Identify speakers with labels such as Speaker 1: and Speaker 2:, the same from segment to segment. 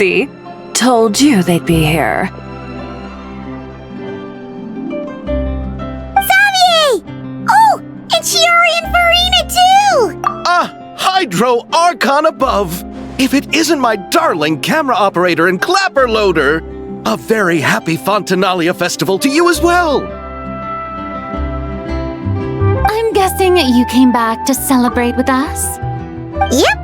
Speaker 1: See? Told you they'd be here.
Speaker 2: Xavier! Oh, and Chiori and Farina too!
Speaker 3: Hydro Archon above! If it isn't my darling camera operator and clapper loader! A very happy Fontinalia festival to you as well!
Speaker 4: I'm guessing you came back to celebrate with us?
Speaker 2: Yep,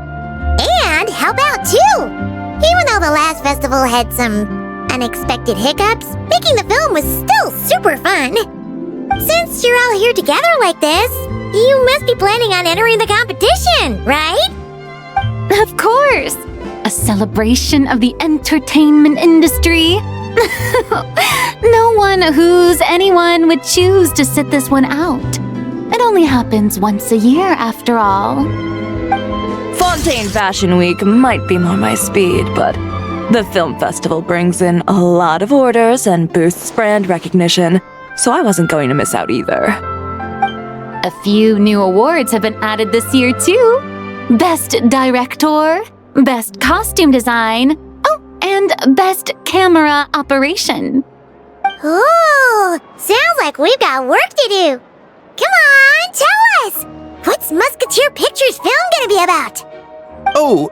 Speaker 2: and help out too! Even though the last festival had some unexpected hiccups, making the film was still super fun. Since you're all here together like this, you must be planning on entering the competition, right?
Speaker 4: Of course! A celebration of the entertainment industry. No one who's anyone would choose to sit this one out. It only happens once a year, after all.
Speaker 1: Fontaine Fashion Week might be more my speed, but the film festival brings in a lot of orders and boosts brand recognition, so I wasn't going to miss out either.
Speaker 4: A few new awards have been added this year, too. Best Director, Best Costume Design, and Best Camera Operation.
Speaker 2: Ooh, sounds like we've got work to do. Come on, tell us! What's Musketeer Pictures film gonna be about?
Speaker 3: Oh,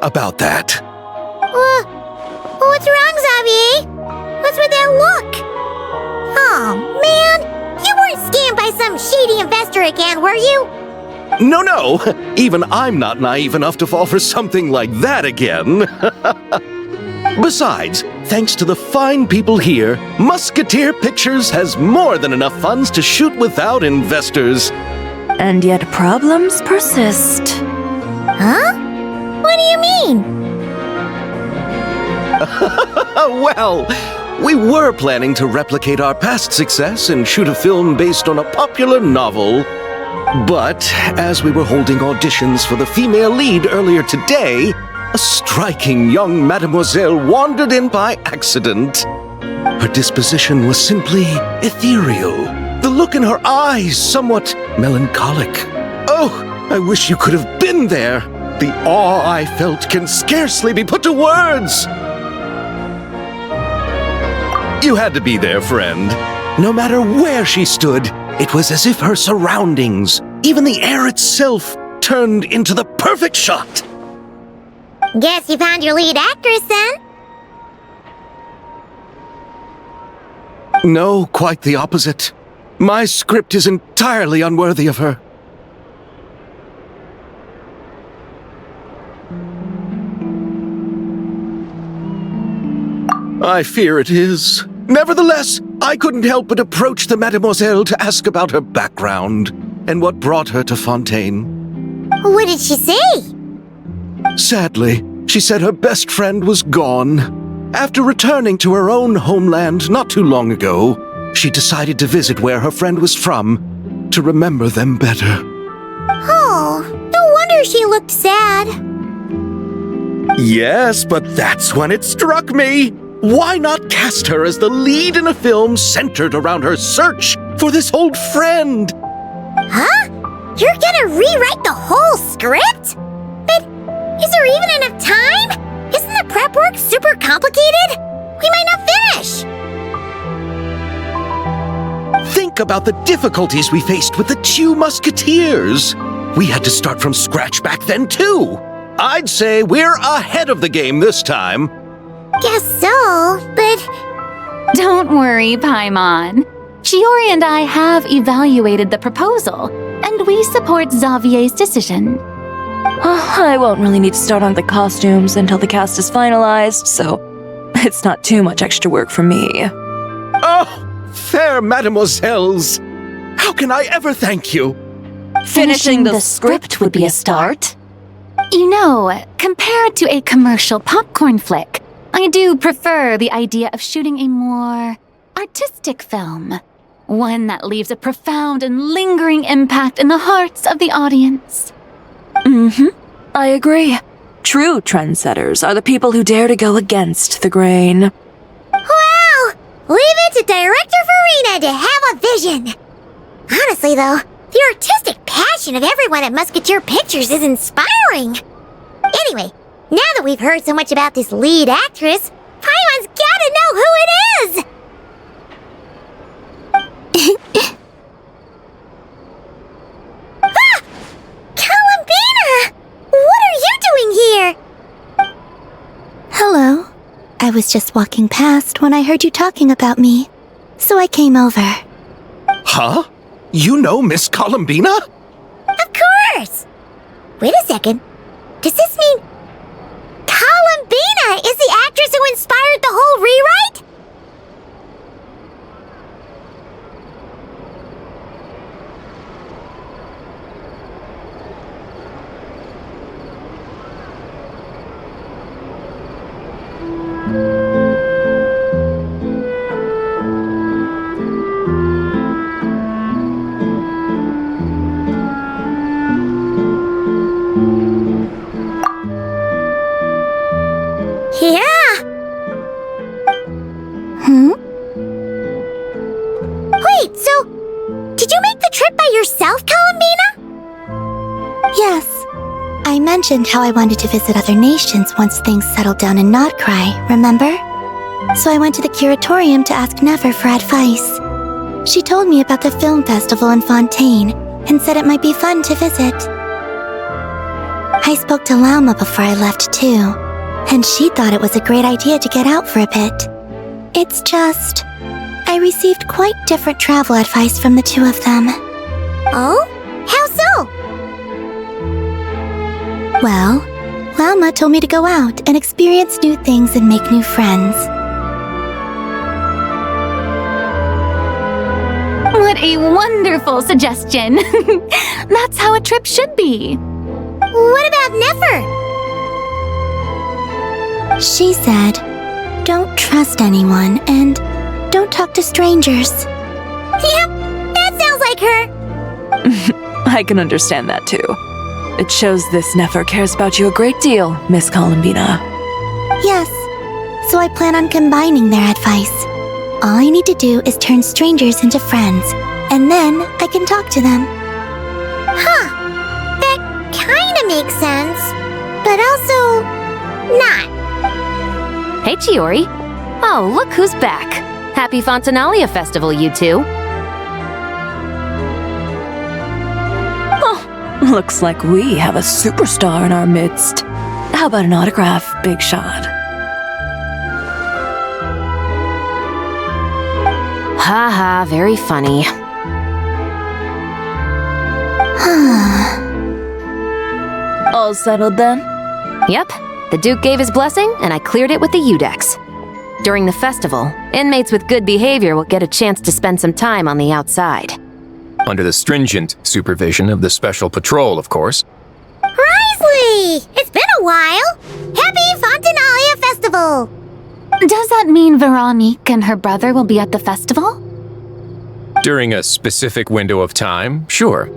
Speaker 3: about that.
Speaker 2: What's wrong, Xavier? What's with that look? Oh, man, you weren't scammed by some shady investor again, were you?
Speaker 3: No, even I'm not naive enough to fall for something like that again. Besides, thanks to the fine people here, Musketeer Pictures has more than enough funds to shoot without investors.
Speaker 1: And yet problems persist.
Speaker 2: Huh? What do you mean?
Speaker 3: Well, we were planning to replicate our past success and shoot a film based on a popular novel. But as we were holding auditions for the female lead earlier today, a striking young mademoiselle wandered in by accident. Her disposition was simply ethereal, the look in her eyes somewhat melancholic. Oh, I wish you could have been there. The awe I felt can scarcely be put to words. You had to be there, friend. No matter where she stood, it was as if her surroundings, even the air itself, turned into the perfect shot.
Speaker 2: Guess you found your lead actress, then?
Speaker 3: No, quite the opposite. My script is entirely unworthy of her. I fear it is. Nevertheless, I couldn't help but approach the mademoiselle to ask about her background and what brought her to Fontaine.
Speaker 2: What did she say?
Speaker 3: Sadly, she said her best friend was gone. After returning to her own homeland not too long ago, she decided to visit where her friend was from to remember them better.
Speaker 2: Oh, no wonder she looked sad.
Speaker 3: Yes, but that's when it struck me. Why not cast her as the lead in a film centered around her search for this old friend?
Speaker 2: Huh? You're gonna rewrite the whole script? But is there even enough time? Isn't the prep work super complicated? We might not finish.
Speaker 3: Think about the difficulties we faced with the two Musketeers. We had to start from scratch back then, too. I'd say we're ahead of the game this time.
Speaker 2: Guess so, but...
Speaker 4: Don't worry, Paimon. Chiori and I have evaluated the proposal, and we support Xavier's decision.
Speaker 1: I won't really need to start on the costumes until the cast is finalized, so it's not too much extra work for me.
Speaker 3: Oh, fair mademoiselles. How can I ever thank you?
Speaker 4: Finishing the script would be a start. You know, compared to a commercial popcorn flick, I do prefer the idea of shooting a more artistic film. One that leaves a profound and lingering impact in the hearts of the audience.
Speaker 1: I agree. True trendsetters are the people who dare to go against the grain.
Speaker 2: Wow! Leave it to Director Farina to have a vision. Honestly, though, the artistic passion of everyone at Musketeer Pictures is inspiring. Anyway, Now that we've heard so much about this lead actress, Paimon's gotta know who it is! Ah! Columbina! What are you doing here?
Speaker 5: Hello. I was just walking past when I heard you talking about me, so I came over.
Speaker 3: Huh? You know Miss Columbina?
Speaker 2: Of course! Wait a second. Does this mean Columbina is the actress who inspired the whole rewrite? Yeah! Wait, so did you make the trip by yourself, Columbina?
Speaker 5: Yes. I mentioned how I wanted to visit other nations once things settled down in Notcry, remember? So I went to the curatorium to ask Never for advice. She told me about the film festival in Fontaine and said it might be fun to visit. I spoke to Lauma before I left too, and she thought it was a great idea to get out for a bit. It's just, I received quite different travel advice from the two of them.
Speaker 2: Oh? How so?
Speaker 5: Well, Lauma told me to go out and experience new things and make new friends.
Speaker 4: What a wonderful suggestion! That's how a trip should be.
Speaker 2: What about Nefer?
Speaker 5: She said, don't trust anyone and don't talk to strangers.
Speaker 2: Yep, that sounds like her.
Speaker 1: I can understand that too. It shows this Nefer cares about you a great deal, Miss Columbina.
Speaker 5: Yes, so I plan on combining their advice. All I need to do is turn strangers into friends, and then I can talk to them.
Speaker 2: Huh. That kinda makes sense, but also not.
Speaker 6: Hey, Chiori. Oh, look who's back. Happy Fontinalia Festival, you two.
Speaker 1: Oh, looks like we have a superstar in our midst. How about an autograph, Big Shot?
Speaker 6: Haha, very funny.
Speaker 1: All settled then?
Speaker 6: Yep, the Duke gave his blessing, and I cleared it with the Udex. During the festival, inmates with good behavior will get a chance to spend some time on the outside.
Speaker 7: Under the stringent supervision of the Special Patrol, of course.
Speaker 2: Risley! It's been a while! Happy Fontinalia Festival!
Speaker 4: Does that mean Veronique and her brother will be at the festival?
Speaker 7: During a specific window of time, sure.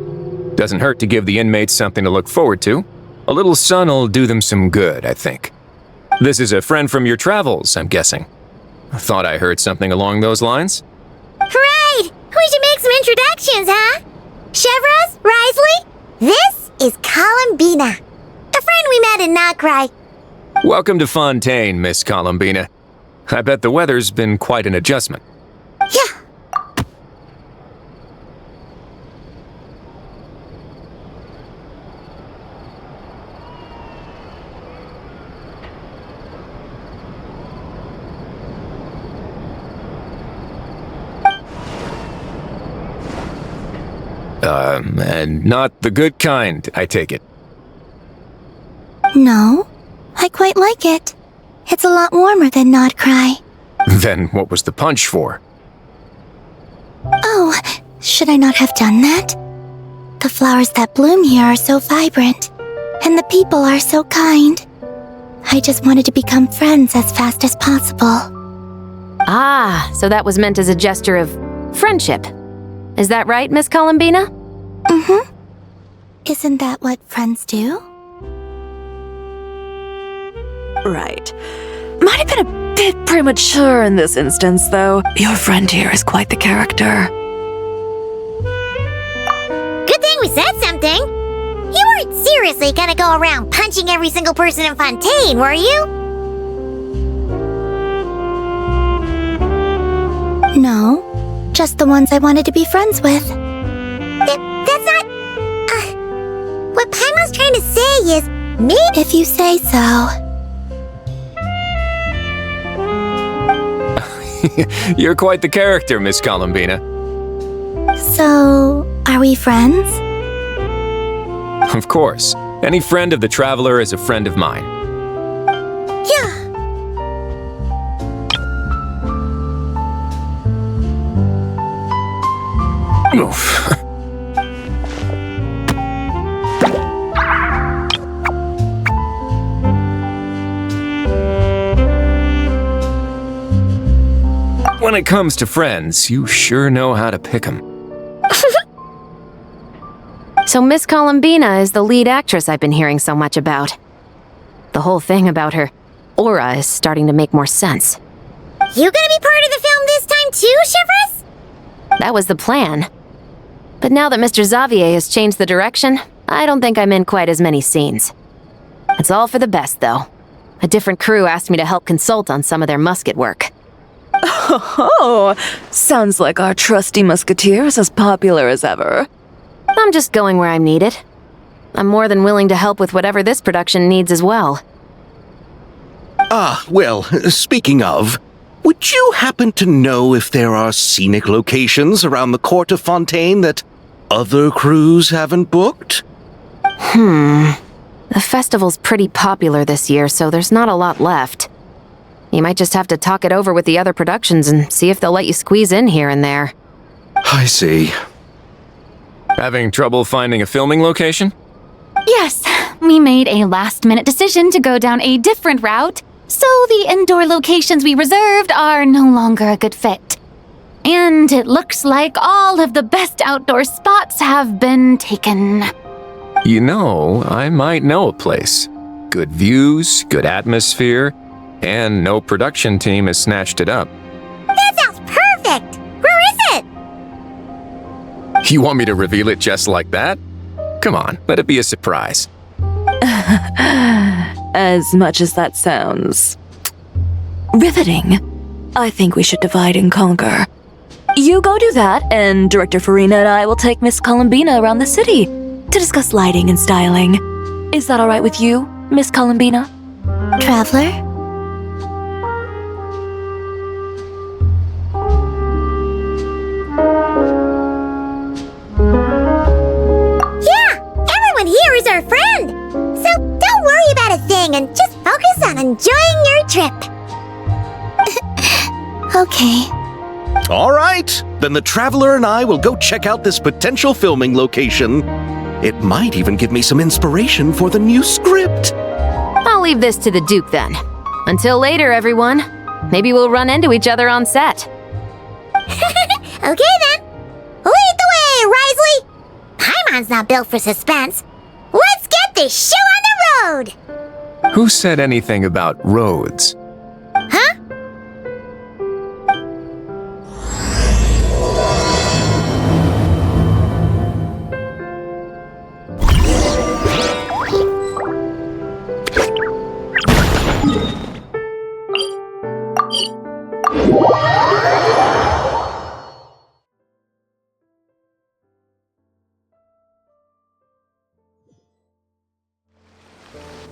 Speaker 7: Doesn't hurt to give the inmates something to look forward to. A little sun'll do them some good, I think. This is a friend from your travels, I'm guessing. Thought I heard something along those lines.
Speaker 2: Right! We should make some introductions, huh? Chevros, Risley, this is Columbina, a friend we met in Notcry.
Speaker 7: Welcome to Fontaine, Miss Columbina. I bet the weather's been quite an adjustment.
Speaker 2: Yeah.
Speaker 7: And not the good kind, I take it.
Speaker 5: No, I quite like it. It's a lot warmer than Notcry.
Speaker 7: Then what was the punch for?
Speaker 5: Oh, should I not have done that? The flowers that bloom here are so vibrant, and the people are so kind. I just wanted to become friends as fast as possible.
Speaker 6: Ah, so that was meant as a gesture of friendship. Is that right, Miss Columbina?
Speaker 5: Mm-hmm. Isn't that what friends do?
Speaker 1: Right. Might have been a bit premature in this instance, though. Your friend here is quite the character.
Speaker 2: Good thing we said something. You weren't seriously gonna go around punching every single person in Fontaine, were you?
Speaker 5: No, just the ones I wanted to be friends with.
Speaker 2: That's not... what Paimon's trying to say is, maybe...
Speaker 5: If you say so.
Speaker 7: You're quite the character, Miss Columbina.
Speaker 5: So, are we friends?
Speaker 7: Of course. Any friend of the Traveler is a friend of mine.
Speaker 2: Yeah.
Speaker 7: Oof. When it comes to friends, you sure know how to pick 'em.
Speaker 6: So Miss Columbina is the lead actress I've been hearing so much about. The whole thing about her aura is starting to make more sense.
Speaker 2: You gonna be part of the film this time too, Shivers?
Speaker 6: That was the plan. But now that Mr. Xavier has changed the direction, I don't think I'm in quite as many scenes. It's all for the best, though. A different crew asked me to help consult on some of their musket work.
Speaker 1: Oh, sounds like our trusty musketeer is as popular as ever.
Speaker 6: I'm just going where I'm needed. I'm more than willing to help with whatever this production needs as well.
Speaker 3: Ah, well, speaking of, would you happen to know if there are scenic locations around the court of Fontaine that other crews haven't booked?
Speaker 6: The festival's pretty popular this year, so there's not a lot left. You might just have to talk it over with the other productions and see if they'll let you squeeze in here and there.
Speaker 3: I see.
Speaker 7: Having trouble finding a filming location?
Speaker 4: Yes, we made a last-minute decision to go down a different route, so the indoor locations we reserved are no longer a good fit. And it looks like all of the best outdoor spots have been taken.
Speaker 7: You know, I might know a place. Good views, good atmosphere, and no production team has snatched it up.
Speaker 2: That sounds perfect! Where is it?
Speaker 7: You want me to reveal it just like that? Come on, let it be a surprise.
Speaker 1: As much as that sounds riveting, I think we should divide and conquer. You go do that, and Director Farina and I will take Miss Columbina around the city to discuss lighting and styling. Is that all right with you, Miss Columbina?
Speaker 5: Traveler?
Speaker 2: Yeah! Everyone here is our friend! So don't worry about a thing and just focus on enjoying your trip.
Speaker 5: Okay.
Speaker 3: All right, then the Traveler and I will go check out this potential filming location. It might even give me some inspiration for the new script.
Speaker 6: I'll leave this to the Duke then. Until later, everyone. Maybe we'll run into each other on set.
Speaker 2: Okay then. Lead the way, Risley! Paimon's not built for suspense. Let's get this show on the road!
Speaker 7: Who said anything about roads?
Speaker 2: Huh?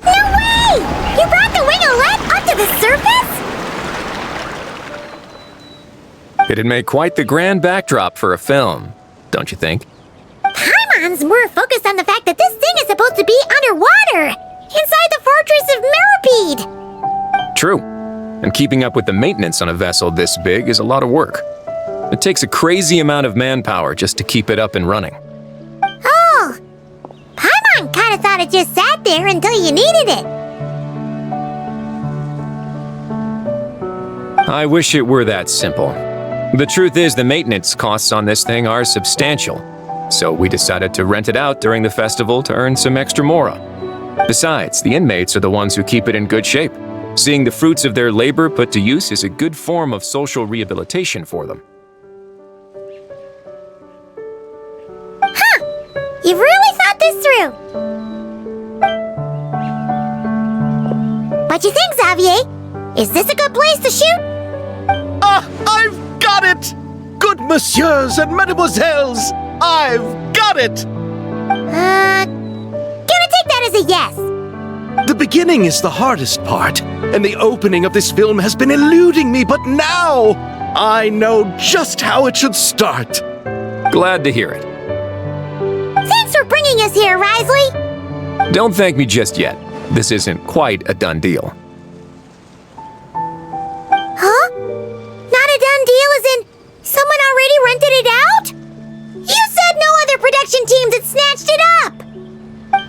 Speaker 2: No way! You brought the winglet up to the surface?
Speaker 7: It'd make quite the grand backdrop for a film, don't you think?
Speaker 2: Paimon's more focused on the fact that this thing is supposed to be underwater, inside the fortress of Mirapede.
Speaker 7: True. And keeping up with the maintenance on a vessel this big is a lot of work. It takes a crazy amount of manpower just to keep it up and running.
Speaker 2: Oh, Paimon kind of thought it just sat there until you needed it.
Speaker 7: I wish it were that simple. The truth is the maintenance costs on this thing are substantial. So we decided to rent it out during the festival to earn some extra mora. Besides, the inmates are the ones who keep it in good shape. Seeing the fruits of their labor put to use is a good form of social rehabilitation for them.
Speaker 2: You've really thought this through. Is this a good place to shoot?
Speaker 3: Ah, I've got it! Good messieurs and mesdemoiselles, I've got it!
Speaker 2: Gonna take that as a yes.
Speaker 3: The beginning is the hardest part, and the opening of this film has been eluding me, but now I know just how it should start.
Speaker 7: Glad to hear it.
Speaker 2: Thanks for bringing us here, Risley.
Speaker 7: Don't thank me just yet. This isn't quite a done deal.
Speaker 2: Huh? Not a done deal as in someone already rented it out? You said no other production teams had snatched it up!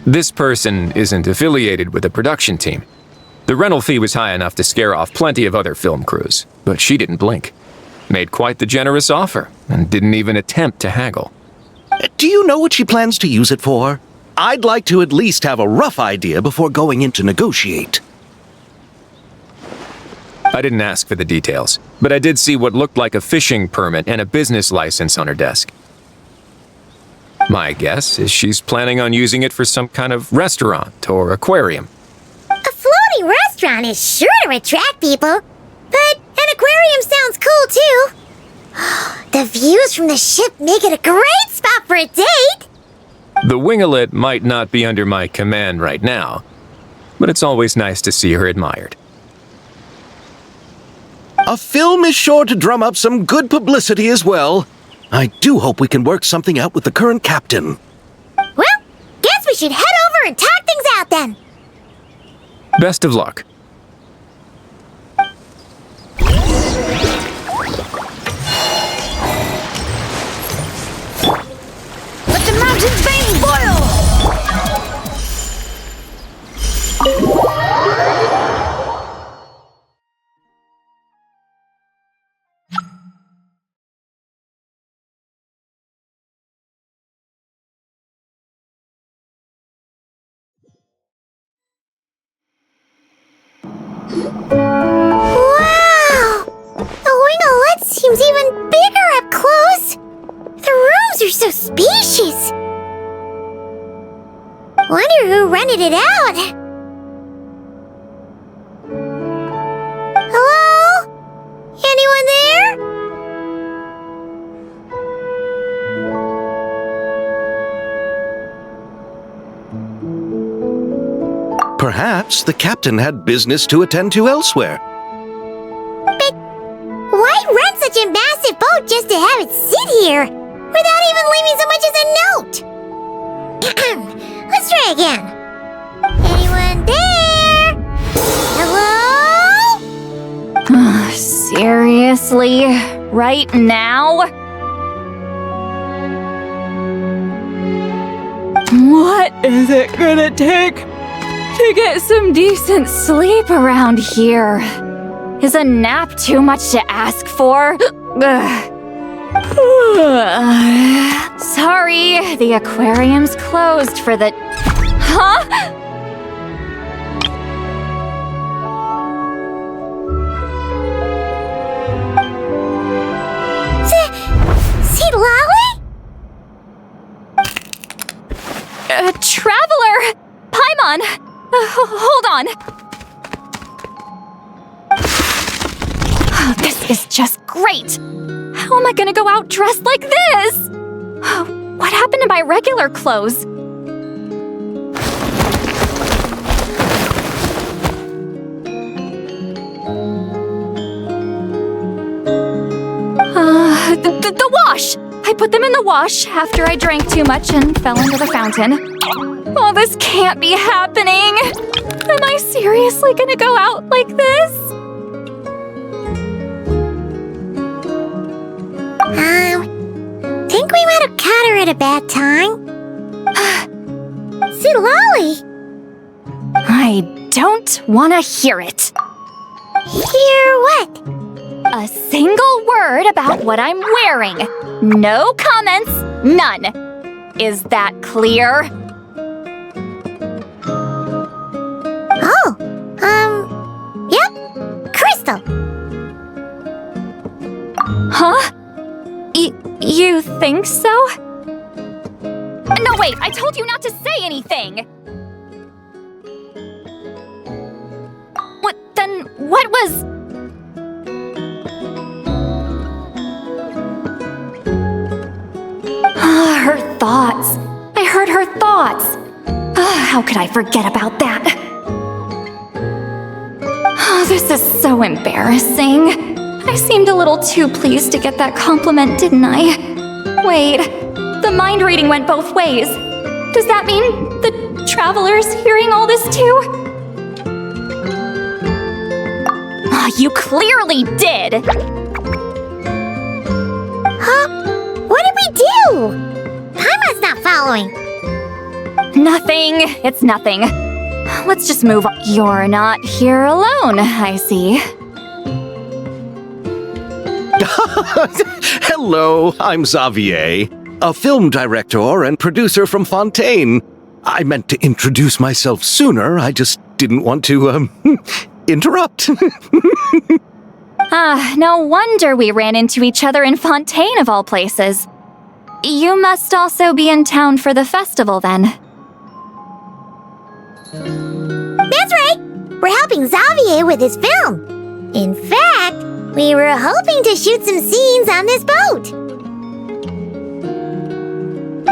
Speaker 7: This person isn't affiliated with a production team. The rental fee was high enough to scare off plenty of other film crews, but she didn't blink. Made quite the generous offer, and didn't even attempt to haggle.
Speaker 3: Do you know what she plans to use it for? I'd like to at least have a rough idea before going in to negotiate.
Speaker 7: I didn't ask for the details, but I did see what looked like a fishing permit and a business license on her desk. My guess is she's planning on using it for some kind of restaurant or aquarium.
Speaker 2: A floating restaurant is sure to attract people, but an aquarium sounds cool too. The views from the ship make it a great spot for a date.
Speaker 7: The winglet might not be under my command right now, but it's always nice to see her admired.
Speaker 3: A film is sure to drum up some good publicity as well. I do hope we can work something out with the current captain.
Speaker 2: Well, guess we should head over and talk things out then.
Speaker 7: Best of luck.
Speaker 1: Let the mountain's veins boil!
Speaker 2: Wow! The winglet seems even bigger up close. The rooms are so spacious. Wonder who rented it out. Hello? Anyone there?
Speaker 3: Perhaps the captain had business to attend to elsewhere.
Speaker 2: But why rent such a massive boat just to have it sit here without even leaving so much as a note? Let's try again. Anyone there? Hello?
Speaker 4: Seriously? Right now? What is it gonna take to get some decent sleep around here? Is a nap too much to ask for? Sorry, the aquarium's closed for the... Huh?
Speaker 2: See Lolly?
Speaker 4: Traveler! Paimon! Hold on! Oh, this is just great! How am I gonna go out dressed like this? Oh, what happened to my regular clothes? The wash! I put them in the wash after I drank too much and fell into the fountain. Oh, this can't be happening! Am I seriously gonna go out like this?
Speaker 2: Think we might have caught her at a bad time. See Lolly?
Speaker 4: I don't want to hear it.
Speaker 2: Hear what?
Speaker 4: A single word about what I'm wearing. No comments, none. Is that clear?
Speaker 2: Oh, yep, Crystal.
Speaker 4: Huh? You think so? No, wait, I told you not to say anything! what was... Her thoughts. I heard her thoughts. How could I forget about that? Oh, this is so embarrassing. I seemed a little too pleased to get that compliment, didn't I? Wait, the mind reading went both ways. Does that mean the traveler's hearing all this too? You clearly did!
Speaker 2: Huh? What did we do? Paimon's not following.
Speaker 4: Nothing. It's nothing. Let's just move on. You're not here alone, I see.
Speaker 3: Hello, I'm Xavier, a film director and producer from Fontaine. I meant to introduce myself sooner, I just didn't want to, interrupt.
Speaker 4: No wonder we ran into each other in Fontaine of all places. You must also be in town for the festival then.
Speaker 2: That's right. We're helping Xavier with his film. In fact, we were hoping to shoot some scenes on this boat.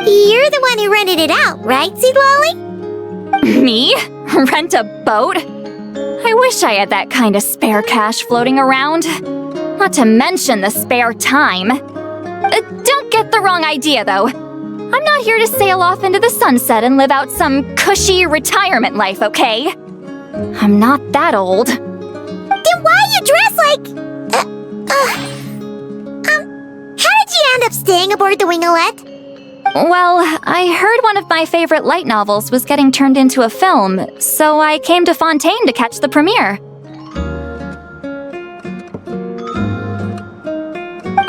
Speaker 2: You're the one who rented it out, right, Seed Lolly?
Speaker 4: Me? Rent a boat? I wish I had that kind of spare cash floating around. Not to mention the spare time. Don't get the wrong idea, though. I'm not here to sail off into the sunset and live out some cushy retirement life, okay? I'm not that old.
Speaker 2: Then why you dress like... how did you end up staying aboard the Wingolette?
Speaker 4: Well, I heard one of my favorite light novels was getting turned into a film, so I came to Fontaine to catch the premiere.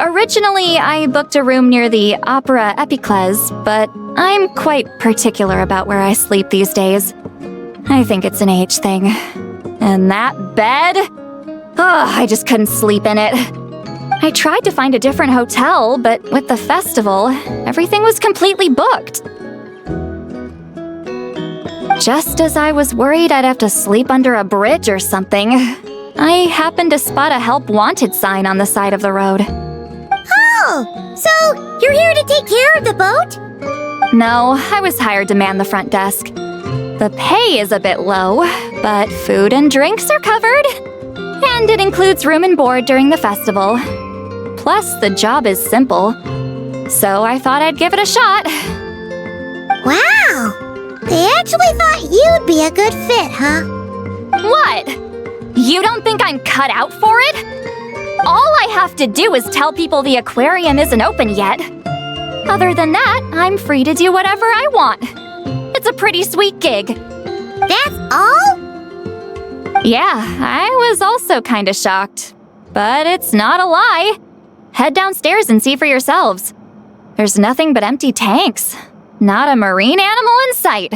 Speaker 4: Originally, I booked a room near the Opera Epicles, but I'm quite particular about where I sleep these days. I think it's an age thing. And that bed? I just couldn't sleep in it. I tried to find a different hotel, but with the festival, everything was completely booked. Just as I was worried I'd have to sleep under a bridge or something, I happened to spot a help wanted sign on the side of the road.
Speaker 2: Oh, so you're here to take care of the boat?
Speaker 4: No, I was hired to man the front desk. The pay is a bit low, but food and drinks are covered. And it includes room and board during the festival. Plus, the job is simple. So I thought I'd give it a shot.
Speaker 2: Wow! They actually thought you'd be a good fit, huh?
Speaker 4: What? You don't think I'm cut out for it? All I have to do is tell people the aquarium isn't open yet. Other than that, I'm free to do whatever I want. It's a pretty sweet gig.
Speaker 2: That's all?
Speaker 4: Yeah, I was also kinda shocked. But it's not a lie. Head downstairs and see for yourselves. There's nothing but empty tanks. Not a marine animal in sight.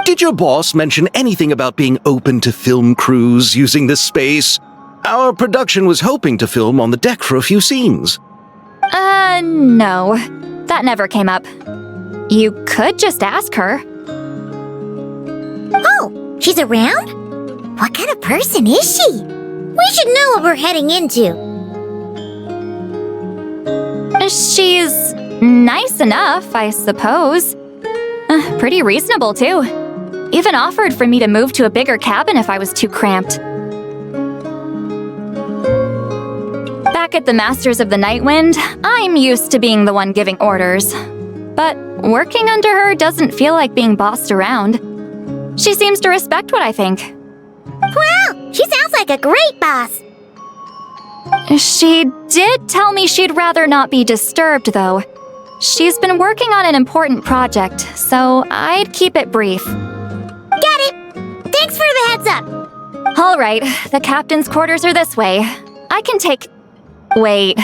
Speaker 3: Did your boss mention anything about being open to film crews using this space? Our production was hoping to film on the deck for a few scenes.
Speaker 4: No. That never came up. You could just ask her.
Speaker 2: Oh, she's around? What kind of person is she? We should know what we're heading into.
Speaker 4: She's nice enough, I suppose. Pretty reasonable, too. Even offered for me to move to a bigger cabin if I was too cramped. Back at the Masters of the Night Wind, I'm used to being the one giving orders. But working under her doesn't feel like being bossed around. She seems to respect what I think.
Speaker 2: Wow, she sounds like a great boss.
Speaker 4: She did tell me she'd rather not be disturbed, though. She's been working on an important project, so I'd keep it brief.
Speaker 2: Got it. Thanks for the heads up.
Speaker 4: All right, the captain's quarters are this way. I can take... Wait.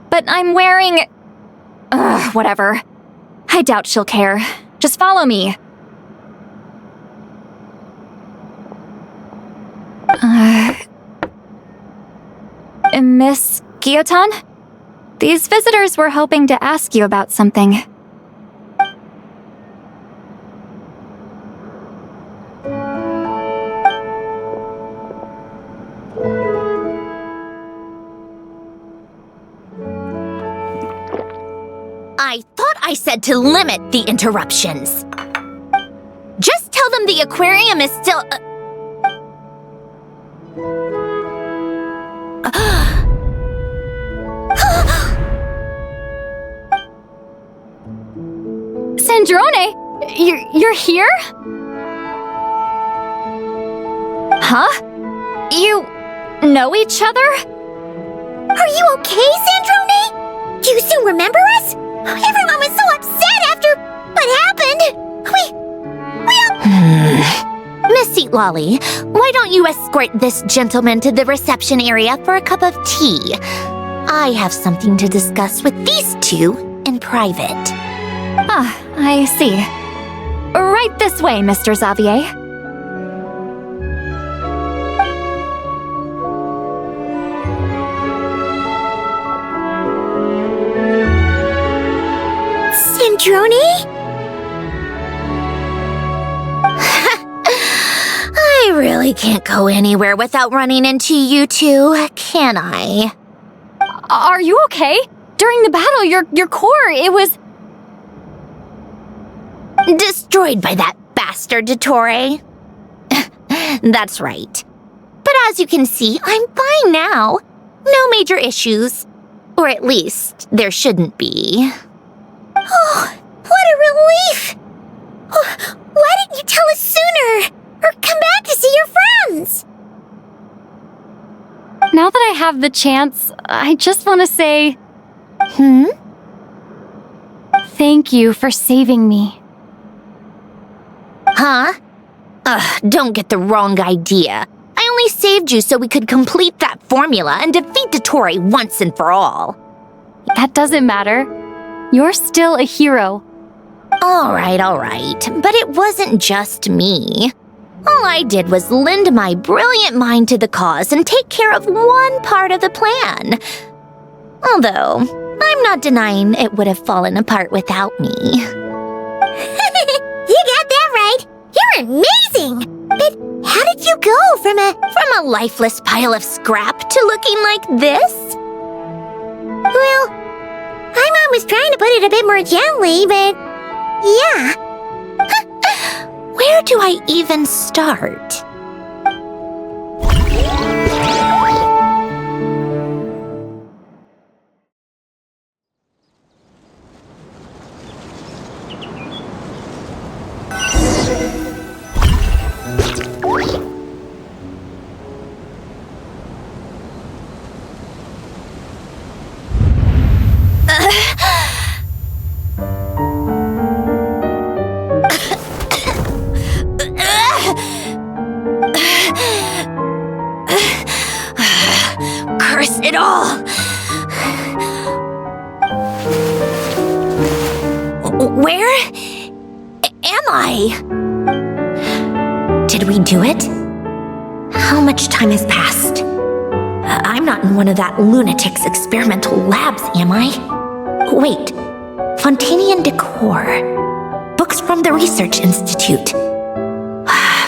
Speaker 4: But I'm wearing... whatever. I doubt she'll care. Just follow me. Miss Guillotin? These visitors were hoping to ask you about something.
Speaker 8: I thought I said to limit the interruptions. Just tell them the aquarium is still...
Speaker 4: Sandrone, you're here? Huh? You know each other?
Speaker 2: Are you okay, Sandrone? Do you still remember us? Everyone was so upset after what happened.
Speaker 8: Miss Seat Lolly, why don't you escort this gentleman to the reception area for a cup of tea? I have something to discuss with these two in private.
Speaker 4: Ah, I see. Right this way, Mr. Xavier.
Speaker 2: Sandrone?
Speaker 8: I really can't go anywhere without running into you two, can I?
Speaker 4: Are you okay? During the battle, your core, it was...
Speaker 8: Destroyed by that bastard Dottore. That's right. But as you can see, I'm fine now. No major issues. Or at least, there shouldn't be.
Speaker 2: Oh, what a relief! Oh, why didn't you tell us sooner? Or come back to see your friends?
Speaker 4: Now that I have the chance, I just want to say... Thank you for saving me.
Speaker 8: Huh? Don't get the wrong idea. I only saved you so we could complete that formula and defeat Dottore once and for all.
Speaker 4: That doesn't matter. You're still a hero.
Speaker 8: All right. But it wasn't just me. All I did was lend my brilliant mind to the cause and take care of one part of the plan. Although, I'm not denying it would have fallen apart without me.
Speaker 2: You got that right. You're amazing. But how did you go from a
Speaker 8: lifeless pile of scrap to looking like this?
Speaker 2: Well, my mom was trying to put it a bit more gently, but yeah.
Speaker 8: Where do I even start? Curse it all! Where am I? Did we do it? How much time has passed? I'm not in one of that lunatic's experimental labs, am I? Wait, Fontanian decor. Books from the Research Institute.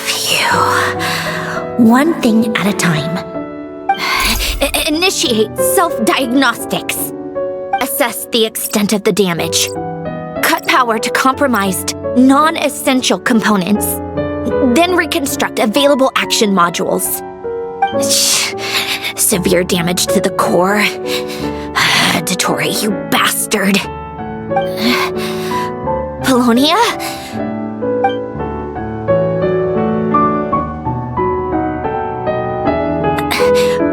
Speaker 8: Phew. One thing at a time. Initiate self-diagnostics. Assess the extent of the damage. Cut power to compromised, non-essential components. Then reconstruct available action modules. Severe damage to the core. Dottore, you bastard. Polonia?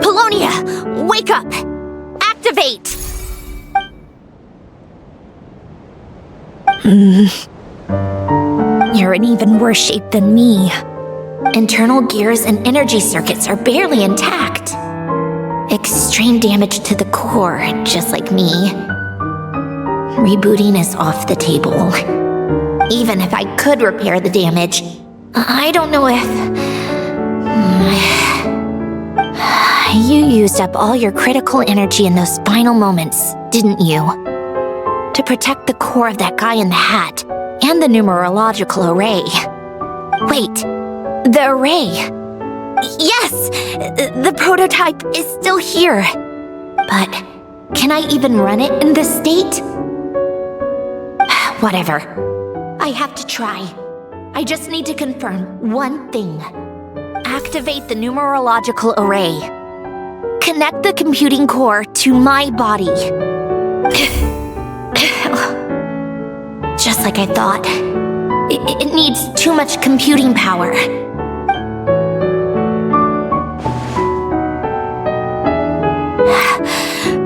Speaker 8: Polonia, wake up! Activate! You're in even worse shape than me. Internal gears and energy circuits are barely intact. Extreme damage to the core, just like me. Rebooting is off the table. Even if I could repair the damage, I don't know if... You used up all your critical energy in those final moments, didn't you? To protect the core of that guy in the hat and the numerological array. Wait, the array. Yes, the prototype is still here. But can I even run it in this state? Whatever. I have to try. I just need to confirm one thing. Activate the numerological array. Connect the computing core to my body. Just like I thought. It needs too much computing power.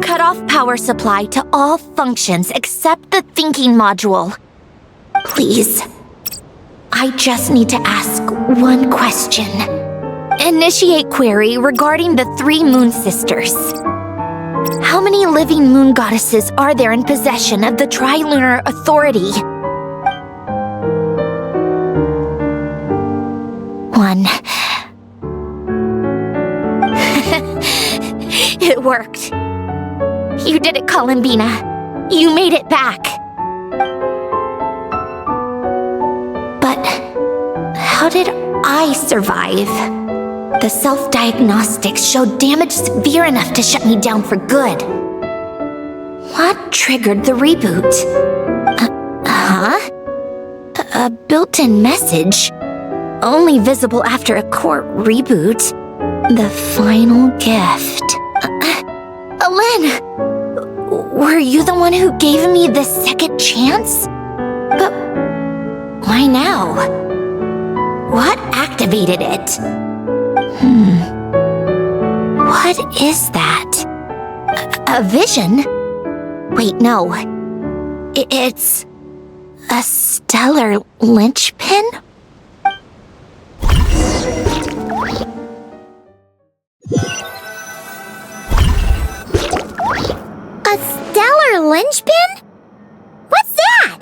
Speaker 8: Cut off power supply to all functions except the thinking module. Please. I just need to ask one question. Initiate query regarding the 3 moon sisters. How many living moon goddesses are there in possession of the Trilunar Authority? 1. It worked. You did it, Columbina. You made it back. But how did I survive? The self-diagnostics showed damage severe enough to shut me down for good. What triggered the reboot? A built-in message? Only visible after a core reboot? The final gift. Alen! Were you the one who gave me the second chance? But why now? What activated it? What is that? A vision? Wait, no. It's a stellar linchpin?
Speaker 2: A stellar linchpin? What's that?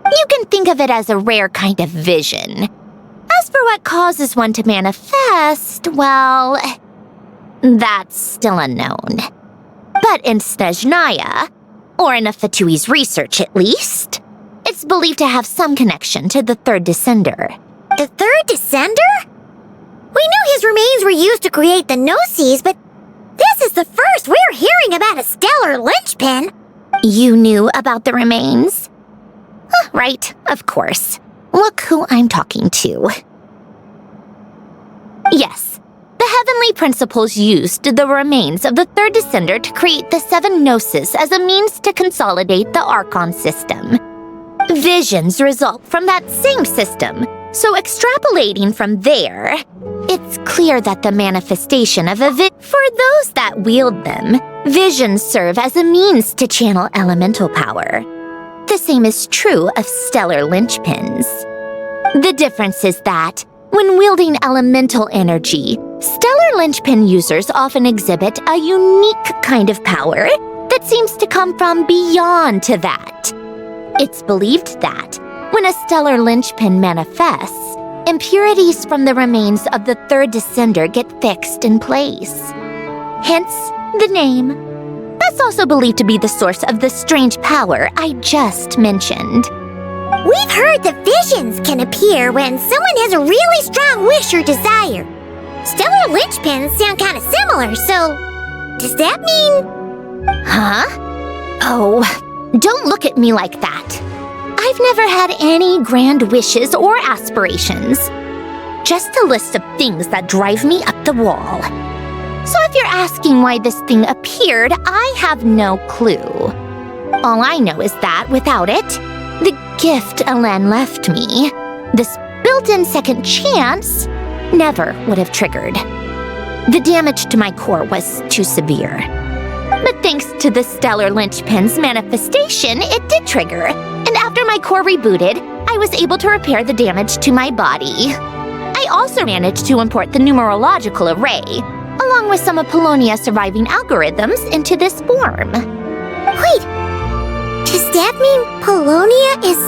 Speaker 8: You can think of it as a rare kind of vision. As for what causes one to manifest, well, that's still unknown. But in Snezhnaya, or in Afatui's research at least, it's believed to have some connection to the third descender.
Speaker 2: The third descender? We knew his remains were used to create the Gnosis, but this is the first we're hearing about a stellar linchpin.
Speaker 8: You knew about the remains? Right, of course. Look who I'm talking to. Yes, the heavenly principles used the remains of the third descender to create the 7 Gnosis as a means to consolidate the Archon system. Visions result from that same system, so extrapolating from there, it's clear that the manifestation of a for those that wield them, visions serve as a means to channel elemental power. The same is true of stellar linchpins. The difference is that, when wielding elemental energy, stellar linchpin users often exhibit a unique kind of power that seems to come from beyond to that. It's believed that, when a stellar linchpin manifests, impurities from the remains of the third descender get fixed in place. Hence, the name. That's also believed to be the source of the strange power I just mentioned.
Speaker 2: We've heard that visions can appear when someone has a really strong wish or desire. Stellar linchpins sound kind of similar, so does that mean...
Speaker 8: Huh? Oh, don't look at me like that. I've never had any grand wishes or aspirations. Just a list of things that drive me up the wall. So if you're asking why this thing appeared, I have no clue. All I know is that without it, the gift Alen left me, this built-in second chance, never would have triggered. The damage to my core was too severe. But thanks to the stellar linchpin's manifestation, it did trigger. And after my core rebooted, I was able to repair the damage to my body. I also managed to import the numerological array, along with some of Polonia's surviving algorithms, into this form.
Speaker 2: Wait, does that mean Polonia is...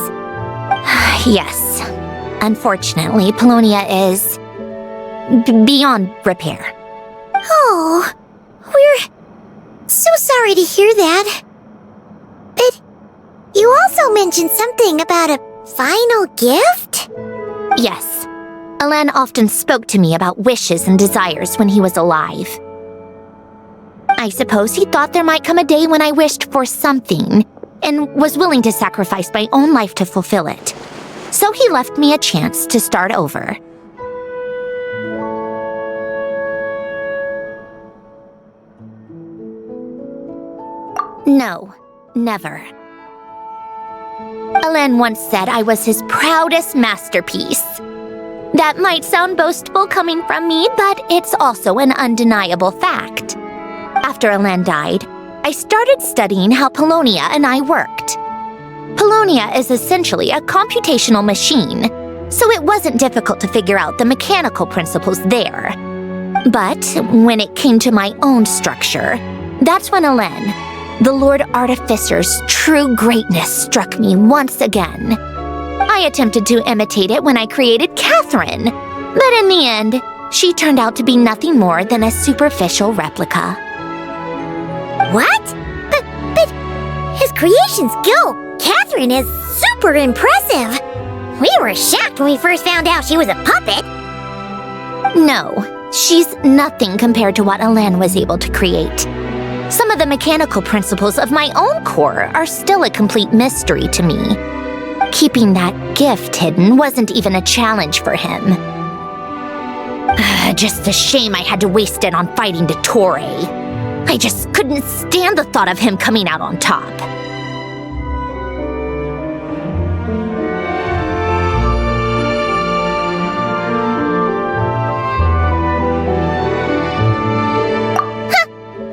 Speaker 8: Yes. Unfortunately, Polonia is... beyond repair.
Speaker 2: Oh, we're so sorry to hear that. But you also mentioned something about a final gift?
Speaker 8: Yes. Alen often spoke to me about wishes and desires when he was alive. I suppose he thought there might come a day when I wished for something, and was willing to sacrifice my own life to fulfill it. So he left me a chance to start over. No, never. Alain once said I was his proudest masterpiece. That might sound boastful coming from me, but it's also an undeniable fact. After Alain died, I started studying how Polonia and I worked. Polonia is essentially a computational machine, so it wasn't difficult to figure out the mechanical principles there. But when it came to my own structure, that's when Alain, the Lord Artificer's true greatness, struck me once again. I attempted to imitate it when I created Catherine, but in the end, she turned out to be nothing more than a superficial replica.
Speaker 2: What? But his creation skill, Catherine, is super impressive. We were shocked when we first found out she was a puppet.
Speaker 8: No, she's nothing compared to what Alain was able to create. Some of the mechanical principles of my own core are still a complete mystery to me. Keeping that gift hidden wasn't even a challenge for him. Just a shame I had to waste it on fighting Dottore. I just couldn't stand the thought of him coming out on top.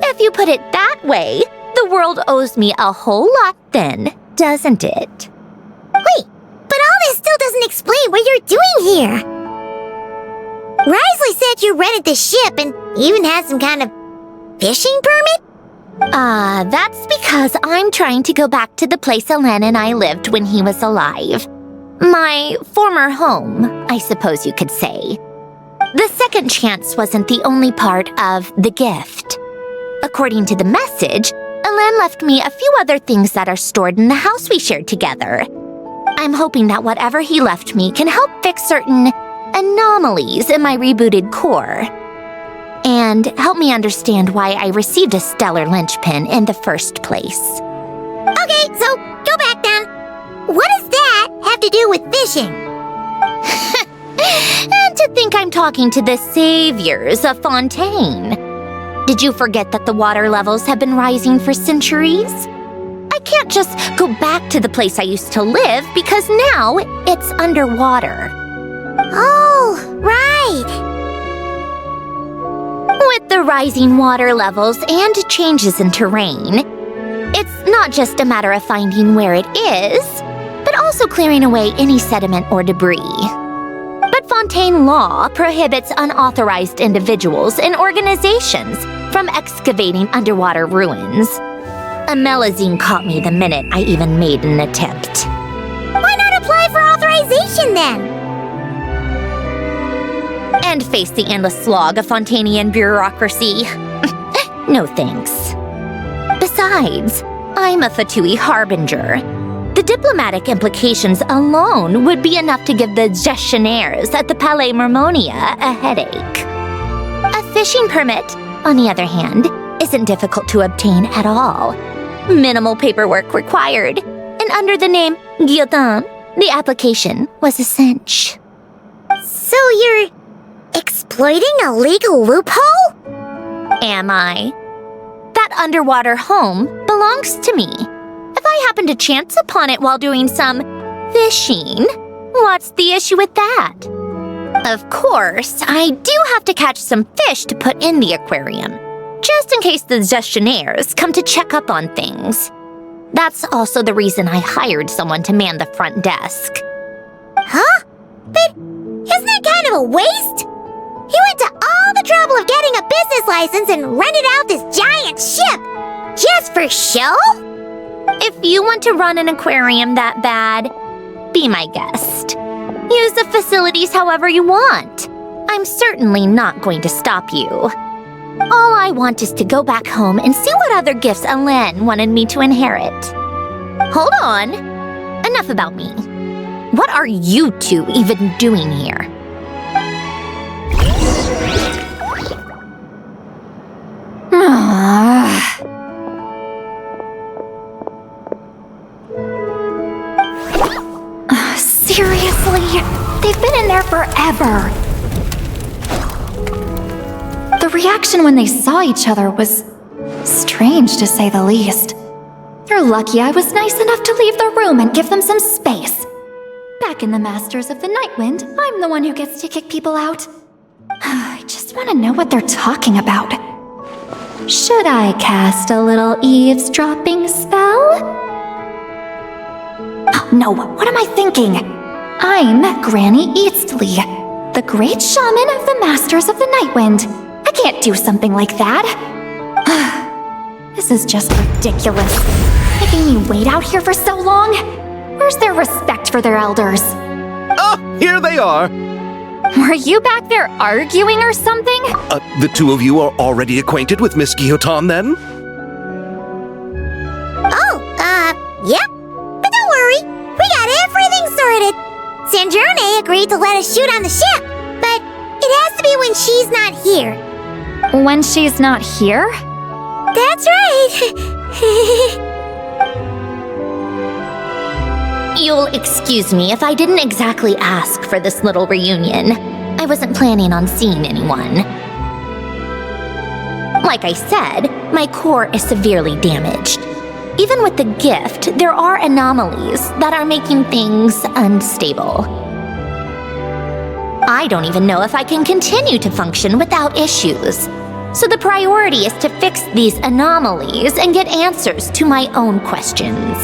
Speaker 8: If you put it that way, the world owes me a whole lot then, doesn't it?
Speaker 2: Wait, but all this still doesn't explain what you're doing here. Risley said you rented the ship and even had some kind of fishing permit?
Speaker 8: That's because I'm trying to go back to the place Alain and I lived when he was alive. My former home, I suppose you could say. The second chance wasn't the only part of the gift. According to the message, Alain left me a few other things that are stored in the house we shared together. I'm hoping that whatever he left me can help fix certain anomalies in my rebooted core. And help me understand why I received a stellar linchpin in the first place.
Speaker 2: Okay, so go back then. What does that have to do with fishing?
Speaker 8: And to think I'm talking to the saviors of Fontaine. Did you forget that the water levels have been rising for centuries? I can't just go back to the place I used to live because now it's underwater.
Speaker 2: Oh, right.
Speaker 8: With the rising water levels and changes in terrain, it's not just a matter of finding where it is, but also clearing away any sediment or debris. But Fontaine law prohibits unauthorized individuals and organizations from excavating underwater ruins. A Melazine caught me the minute I even made an attempt.
Speaker 2: Why not apply for authorization then?
Speaker 8: And face the endless slog of Fontanian bureaucracy. No thanks. Besides, I'm a Fatui harbinger. The diplomatic implications alone would be enough to give the gestionnaires at the Palais Mermonia a headache. A fishing permit, on the other hand, isn't difficult to obtain at all. Minimal paperwork required, and under the name Guillotin, the application was a cinch.
Speaker 2: So you're exploiting a legal loophole?
Speaker 8: Am I? That underwater home belongs to me. If I happen to chance upon it while doing some fishing, what's the issue with that? Of course, I do have to catch some fish to put in the aquarium, just in case the gestionnaires come to check up on things. That's also the reason I hired someone to man the front desk.
Speaker 2: Huh? But isn't that kind of a waste? He went to all the trouble of getting a business license and rented out this giant ship, just for show?
Speaker 8: If you want to run an aquarium that bad, be my guest. Use the facilities however you want. I'm certainly not going to stop you. All I want is to go back home and see what other gifts Alain wanted me to inherit. Hold on. Enough about me. What are you two even doing here?
Speaker 4: seriously? They've been in there forever. The reaction when they saw each other was strange, to say the least. They're lucky I was nice enough to leave the room and give them some space. Back in the Masters of the Nightwind, I'm the one who gets to kick people out. I just want to know what they're talking about. Should I cast a little eavesdropping spell? Oh, no, what am I thinking? I'm Granny Eastley, the great shaman of the Masters of the Nightwind. I can't do something like that. This is just ridiculous. Making me wait out here for so long? Where's their respect for their elders?
Speaker 3: Oh, here they are.
Speaker 4: Were you back there arguing or something?
Speaker 3: The two of you are already acquainted with Miss Guillotin, then?
Speaker 2: Yep. But don't worry, we got everything sorted. Sandrone agreed to let us shoot on the ship, but it has to be when she's not here.
Speaker 4: When she's not here?
Speaker 2: That's right.
Speaker 8: You'll excuse me if I didn't exactly ask for this little reunion. I wasn't planning on seeing anyone. Like I said, my core is severely damaged. Even with the gift, there are anomalies that are making things unstable. I don't even know if I can continue to function without issues. So the priority is to fix these anomalies and get answers to my own questions.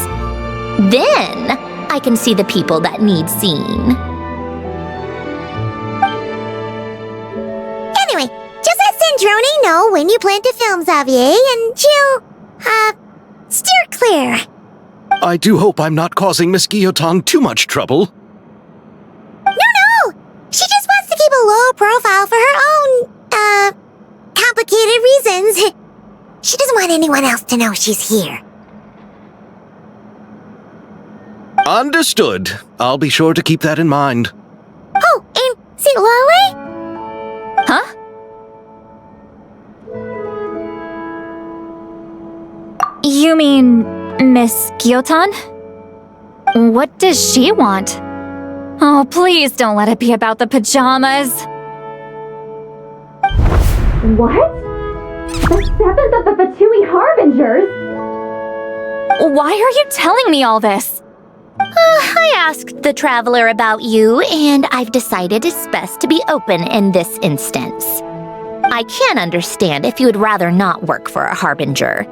Speaker 8: Then, I can see the people that need seeing.
Speaker 2: Anyway, just let Sandrone know when you plan to film Xavier, and she'll, steer clear.
Speaker 3: I do hope I'm not causing Miss Guillotin too much trouble.
Speaker 2: No! She just wants to keep a low profile for her own, complicated reasons. She doesn't want anyone else to know she's here.
Speaker 3: Understood. I'll be sure to keep that in mind.
Speaker 2: Oh, and see Lale?
Speaker 4: Huh? You mean Miss Guillotin? What does she want? Oh, please don't let it be about the pajamas. What? The 7th of the Fatui Harbingers? Why are you telling me all this?
Speaker 8: I asked the Traveler about you, and I've decided it's best to be open in this instance. I can understand if you would rather not work for a Harbinger.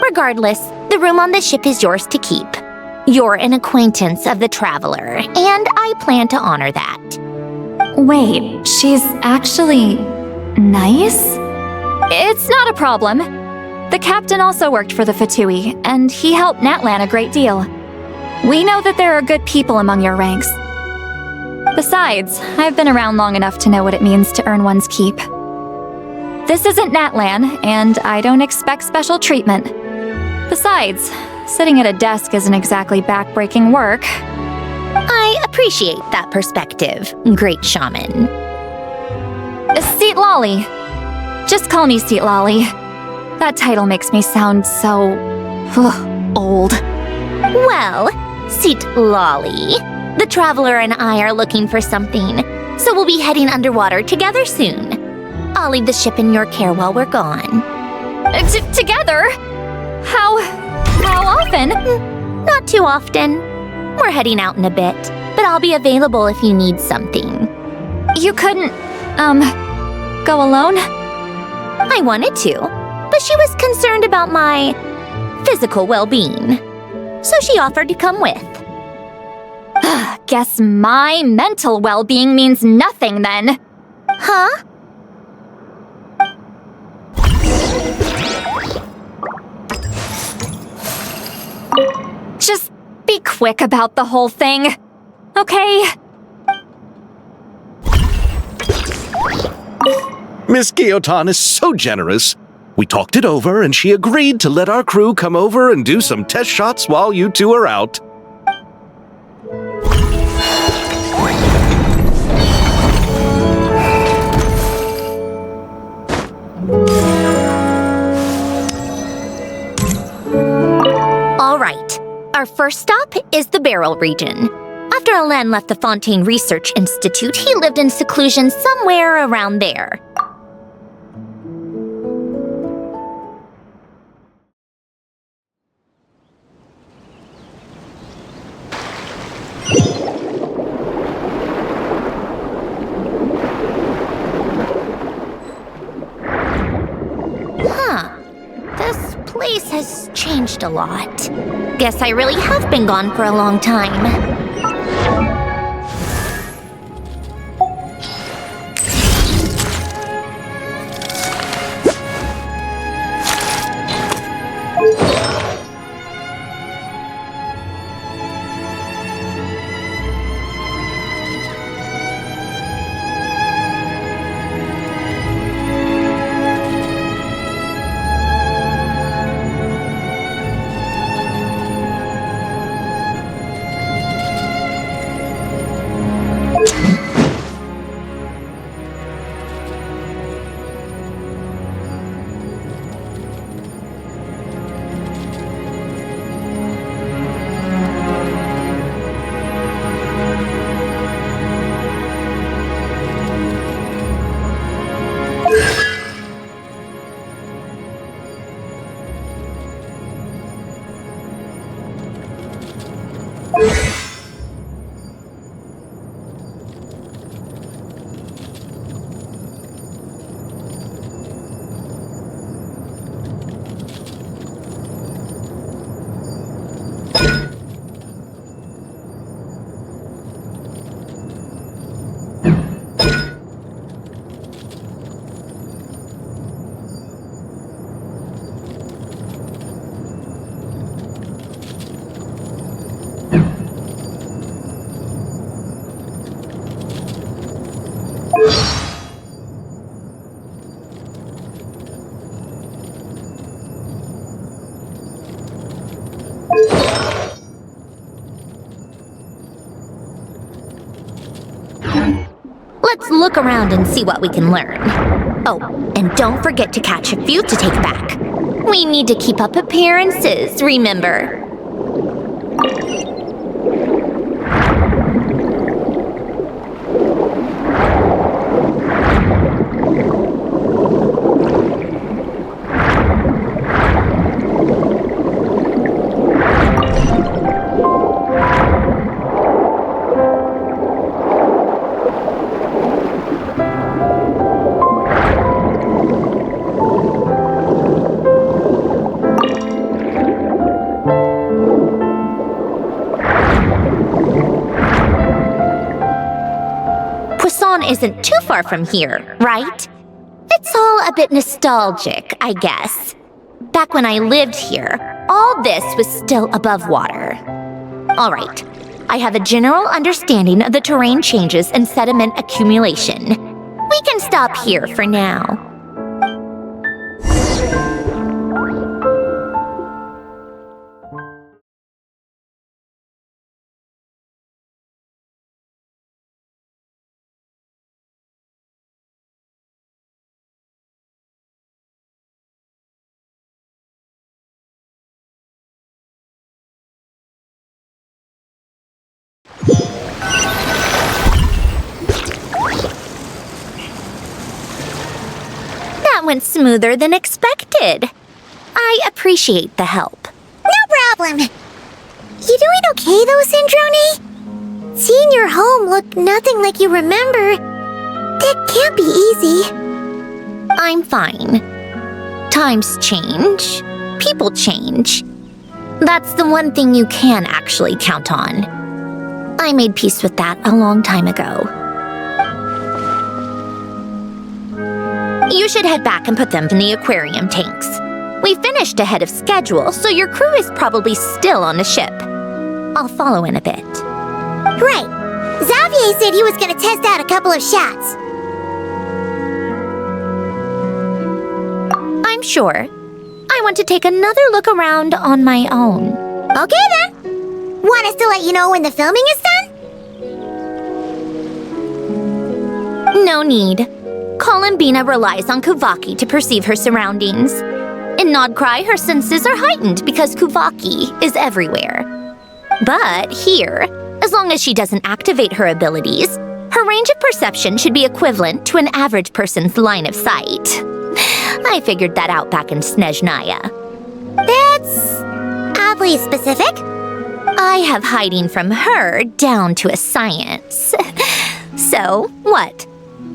Speaker 8: Regardless, the room on the ship is yours to keep. You're an acquaintance of the Traveler, and I plan to honor that.
Speaker 4: Wait, she's actually nice? It's not a problem. The captain also worked for the Fatui, and he helped Natlan a great deal. We know that there are good people among your ranks. Besides, I've been around long enough to know what it means to earn one's keep. This isn't Natlan, and I don't expect special treatment. Besides, sitting at a desk isn't exactly back-breaking work.
Speaker 8: I appreciate that perspective, great shaman.
Speaker 4: Seat Lolly. Just call me Seat Lolly. That title makes me sound so... old.
Speaker 8: Well, Seat Lolly, the Traveler and I are looking for something, so we'll be heading underwater together soon. I'll leave the ship in your care while we're gone.
Speaker 4: Together? How often?
Speaker 8: Not too often. We're heading out in a bit, but I'll be available if you need something.
Speaker 4: You couldn't, go alone?
Speaker 8: I wanted to, but she was concerned about my physical well-being, so she offered to come with.
Speaker 4: Guess my mental well-being means nothing then.
Speaker 8: Huh?
Speaker 4: Just be quick about the whole thing, okay?
Speaker 3: Miss Guillotin is so generous. We talked it over, and she agreed to let our crew come over and do some test shots while you two are out.
Speaker 8: All right. Our Our first stop is the Beryl region. After Alain left the Fontaine Research Institute, he lived in seclusion somewhere around there. This place has changed a lot. Guess I really have been gone for a long time. Let's look around and see what we can learn. Oh, and don't forget to catch a few to take back. We need to keep up appearances, remember? Isn't too far from here, right? It's all a bit nostalgic, I guess. Back when I lived here, all this was still above water. All right, I have a general understanding of the terrain changes and sediment accumulation. We can stop here for now. That went smoother than expected. I appreciate the help.
Speaker 2: No problem. You doing okay though, Syndrome? Seeing your home look nothing like you remember, that can't be easy.
Speaker 8: I'm fine. Times change. People change. That's the one thing you can actually count on. I made peace with that a long time ago. You should head back and put them in the aquarium tanks. We finished ahead of schedule, so your crew is probably still on the ship. I'll follow in a bit.
Speaker 2: Right. Xavier said he was gonna test out a couple of shots.
Speaker 8: I'm sure. I want to take another look around on my own.
Speaker 2: Okay then. Want us to let you know when the filming is done?
Speaker 8: No need. Columbina relies on Kuvaki to perceive her surroundings. In Nodcry, her senses are heightened because Kuvaki is everywhere. But here, as long as she doesn't activate her abilities, her range of perception should be equivalent to an average person's line of sight. I figured that out back in Snezhnaya.
Speaker 2: That's oddly specific.
Speaker 8: I have hiding from her down to a science. So, what?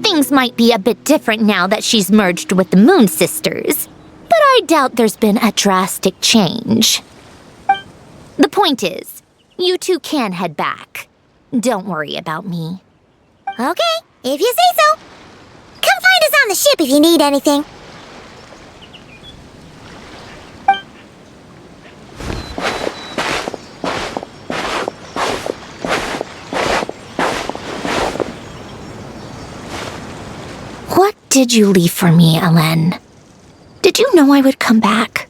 Speaker 8: Things might be a bit different now that she's merged with the Moon Sisters, but I doubt there's been a drastic change. The point is, you two can head back. Don't worry about me.
Speaker 2: Okay, if you say so. Come find us on the ship if you need anything.
Speaker 8: What did you leave for me, Ellen? Did you know I would come back?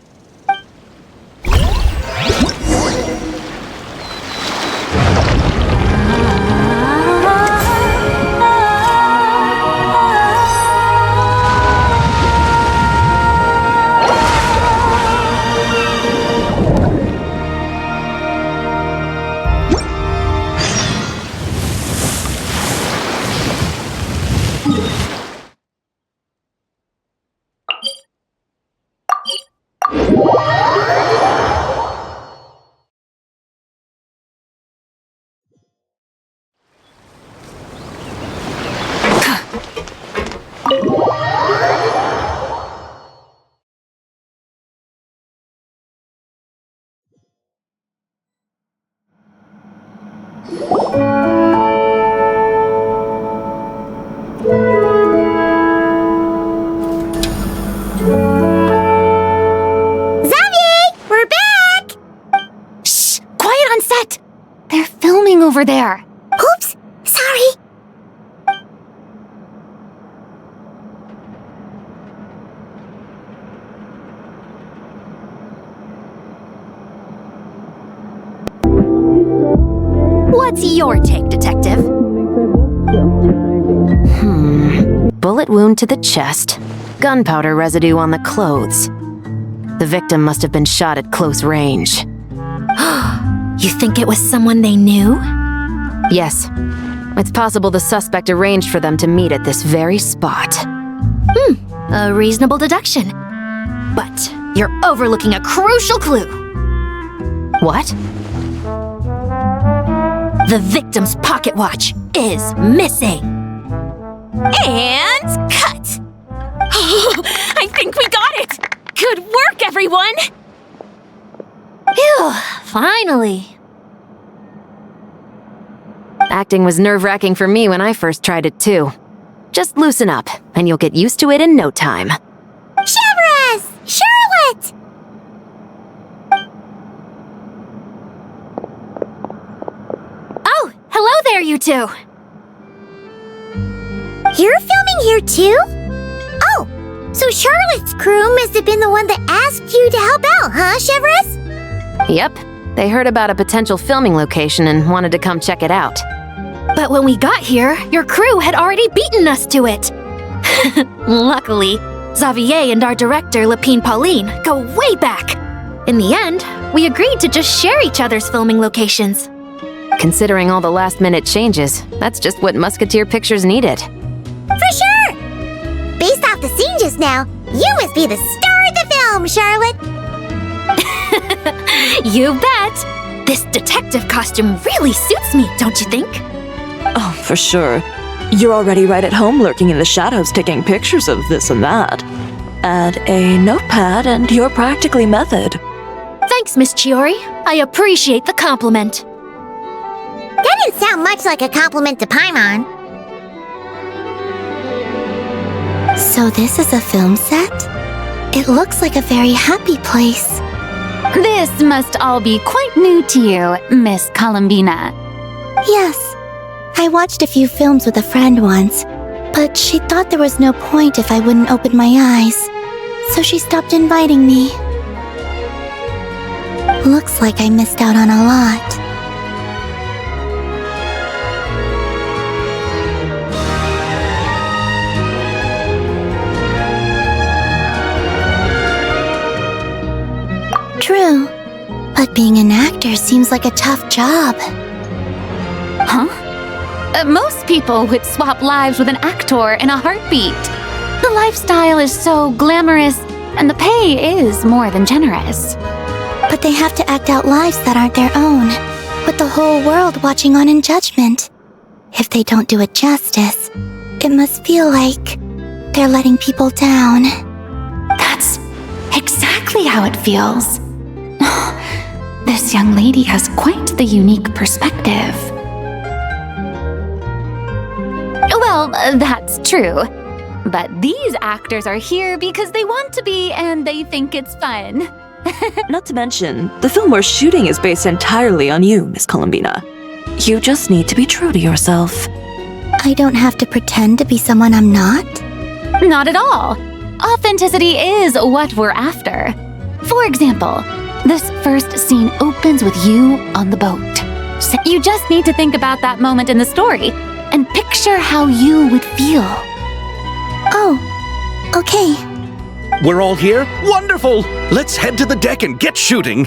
Speaker 4: Over there.
Speaker 2: Oops, sorry.
Speaker 8: What's your take, Detective?
Speaker 6: Bullet wound to the chest. Gunpowder residue on the clothes. The victim must have been shot at close range.
Speaker 8: You think it was someone they knew?
Speaker 6: Yes. It's possible the suspect arranged for them to meet at this very spot.
Speaker 8: A reasonable deduction. But you're overlooking a crucial clue.
Speaker 6: What?
Speaker 8: The victim's pocket watch is missing. And cut! I think we got it! Good work, everyone! Phew, finally.
Speaker 6: Acting was nerve-wracking for me when I first tried it too. Just loosen up, and you'll get used to it in no time.
Speaker 2: Severus! Charlotte!
Speaker 8: Oh, hello there, you two!
Speaker 2: You're filming here too? Oh, so Charlotte's crew must have been the one that asked you to help out, huh, Severus?
Speaker 6: Yep. They heard about a potential filming location and wanted to come check it out.
Speaker 8: But when we got here, your crew had already beaten us to it. Luckily, Xavier and our director, Lapine Pauline, go way back. In the end, we agreed to just share each other's filming locations.
Speaker 6: Considering all the last-minute changes, that's just what Musketeer Pictures needed.
Speaker 2: For sure! Based off the scene just now, you must be the star of the film, Charlotte!
Speaker 8: You bet! This detective costume really suits me, don't you think?
Speaker 1: Oh, for sure. You're already right at home lurking in the shadows taking pictures of this and that. Add a notepad and you're practically method.
Speaker 8: Thanks, Miss Chiori. I appreciate the compliment.
Speaker 2: That didn't sound much like a compliment to Paimon.
Speaker 5: So this is a film set? It looks like a very happy place.
Speaker 4: This must all be quite new to you, Miss Columbina.
Speaker 5: Yes. I watched a few films with a friend once, but she thought there was no point if I wouldn't open my eyes, so she stopped inviting me. Looks like I missed out on a lot. True, But being an actor seems like a tough job.
Speaker 4: Huh? Most people would swap lives with an actor in a heartbeat. The lifestyle is so glamorous, and the pay is more than generous.
Speaker 5: But they have to act out lives that aren't their own, with the whole world watching on in judgment. If they don't do it justice, it must feel like they're letting people down.
Speaker 4: That's exactly how it feels. This young lady has quite the unique perspective. Well, that's true. But these actors are here because they want to be and they think it's fun.
Speaker 1: Not to mention, the film we're shooting is based entirely on you, Miss Columbina. You just need to be true to yourself.
Speaker 5: I don't have to pretend to be someone I'm not?
Speaker 4: Not at all. Authenticity is what we're after. For example, this first scene opens with you on the boat. So you just need to think about that moment in the story and picture how you would feel.
Speaker 5: Oh, okay.
Speaker 3: We're all here? Wonderful! Let's head to the deck and get shooting.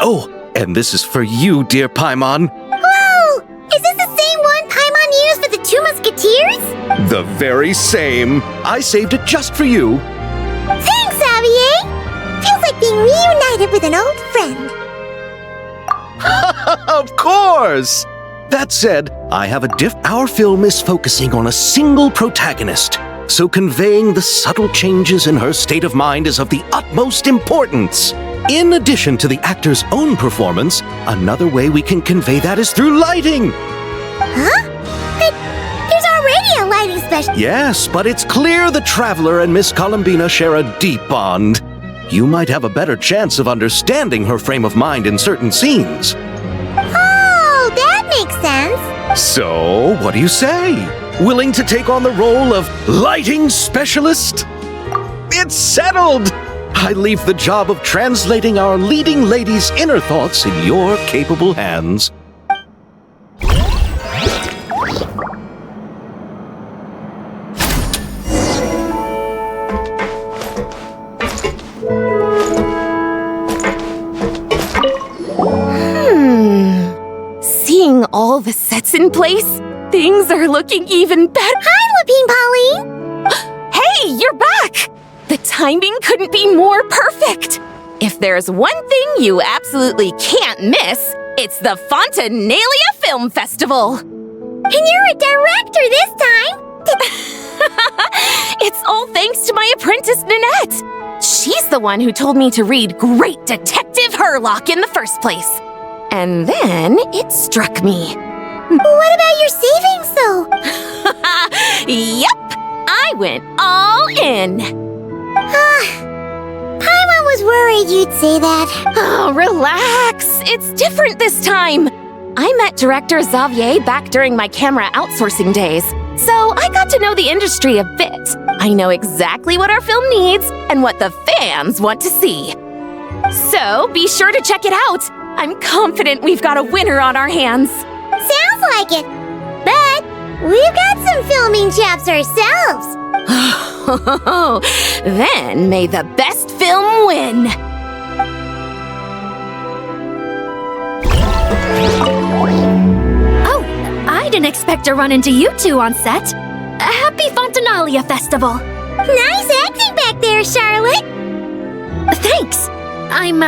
Speaker 3: Oh, and this is for you, dear Paimon.
Speaker 2: Whoa! Is this the same one Paimon used for the Two Musketeers?
Speaker 3: The very same. I saved it just for you.
Speaker 2: Thanks, Xavier! Feels like being reunited with an old friend.
Speaker 3: Of course! That said, I have a Our film is focusing on a single protagonist, so conveying the subtle changes in her state of mind is of the utmost importance. In addition to the actor's own performance, another way we can convey that is through lighting.
Speaker 2: Huh? But there's already a lighting special.
Speaker 3: Yes, but it's clear the Traveler and Miss Columbina share a deep bond. You might have a better chance of understanding her frame of mind in certain scenes.
Speaker 2: Oh, that makes sense.
Speaker 3: So, what do you say? Willing to take on the role of lighting specialist? It's settled! I leave the job of translating our leading lady's inner thoughts in your capable hands.
Speaker 6: Seeing all the sets in place, things are looking even better.
Speaker 2: Hi, Lupine Pauline!
Speaker 6: Hey, you're back! The timing couldn't be more perfect. If there's one thing you absolutely can't miss, it's the Fontinalia Film Festival.
Speaker 2: And you're a director this time!
Speaker 6: It's all thanks to my apprentice, Nanette. She's the one who told me to read Great Detective Herlock in the first place. And then it struck me.
Speaker 2: What about your savings, though?
Speaker 6: Yep, I went all in.
Speaker 2: Paimon was worried you'd say that.
Speaker 6: Oh, relax. It's different this time. I met director Xavier back during my camera outsourcing days, so I got to know the industry a bit. I know exactly what our film needs and what the fans want to see. So be sure to check it out. I'm confident we've got a winner on our hands.
Speaker 2: Sounds like it. But we've got some filming jobs ourselves.
Speaker 6: Then may the best film win.
Speaker 8: Oh, I didn't expect to run into you two on set. Happy Fontinalia Festival.
Speaker 2: Nice acting back there, Charlotte.
Speaker 8: Thanks. I'm,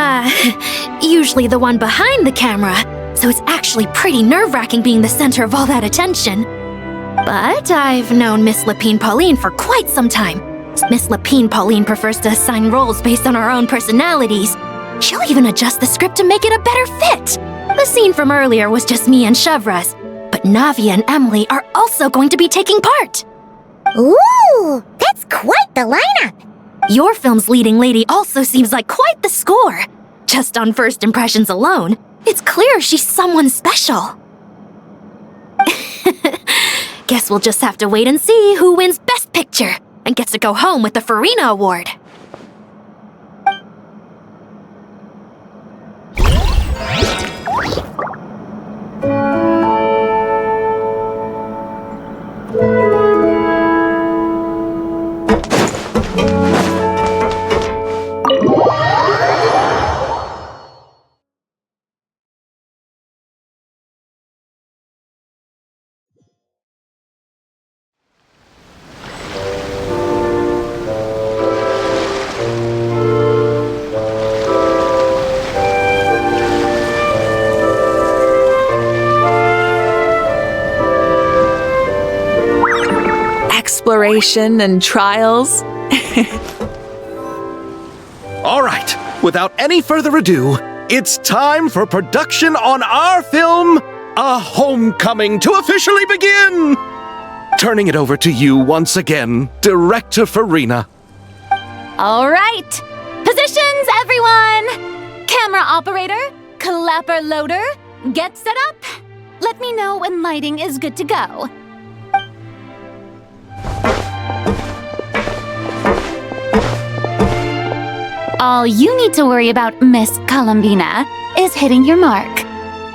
Speaker 8: usually the one behind the camera, so it's actually pretty nerve-wracking being the center of all that attention. But I've known Miss Lupine Pauline for quite some time. Miss Lupine Pauline prefers to assign roles based on our own personalities. She'll even adjust the script to make it a better fit. The scene from earlier was just me and Chevras, but Navi and Emily are also going to be taking part.
Speaker 2: Ooh, that's quite the lineup.
Speaker 8: Your film's leading lady also seems like quite the score. Just on first impressions alone, it's clear she's someone special. Guess we'll just have to wait and see who wins Best Picture and gets to go home with the Farina Award.
Speaker 1: exploration and trials.
Speaker 3: All right, without any further ado, it's time for production on our film, A Homecoming, to officially begin! Turning it over to you once again, Director Farina.
Speaker 4: All right. Positions, everyone! Camera operator, clapper loader, get set up. Let me know when lighting is good to go. All you need to worry about, Miss Columbina, is hitting your mark.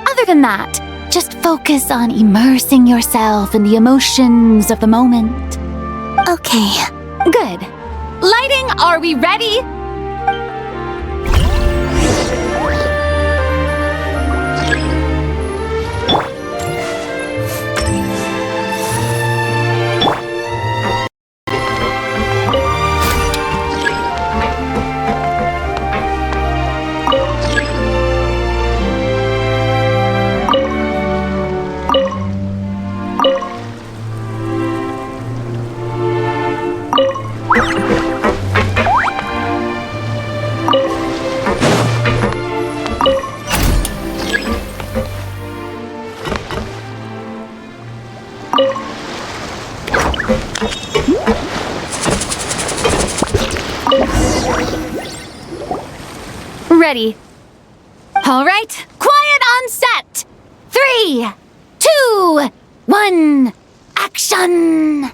Speaker 4: Other than that, just focus on immersing yourself in the emotions of the moment.
Speaker 5: Okay.
Speaker 4: Good. Lighting, are we ready? Ready. All right, quiet on set. 3, 2, 1, action!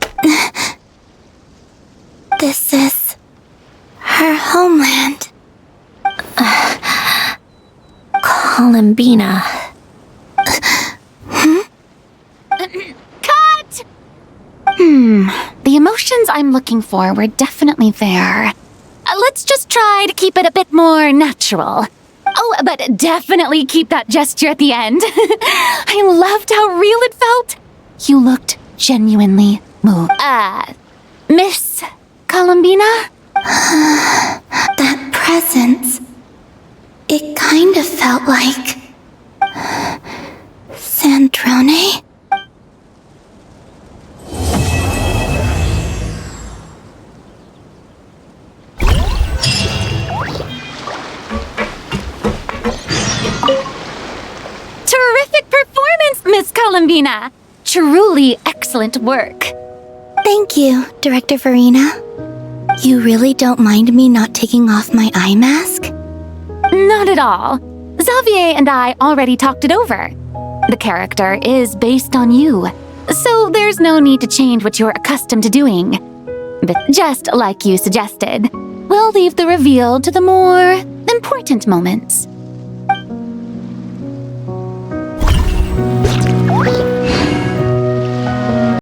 Speaker 5: This is her homeland.
Speaker 8: Columbina.
Speaker 4: Cut! The emotions I'm looking for were definitely there. Let's just try to keep it a bit more natural. Oh, but definitely keep that gesture at the end. I loved how real it felt. You looked genuinely moved. Miss Columbina?
Speaker 5: That presence. It kind of felt like... Sandrone?
Speaker 4: Terrific performance, Miss Columbina! Truly excellent work.
Speaker 5: Thank you, Director Farina. You really don't mind me not taking off my eye mask?
Speaker 4: Not at all. Xavier and I already talked it over. The character is based on you, so there's no need to change what you're accustomed to doing. But just like you suggested, we'll leave the reveal to the more important moments.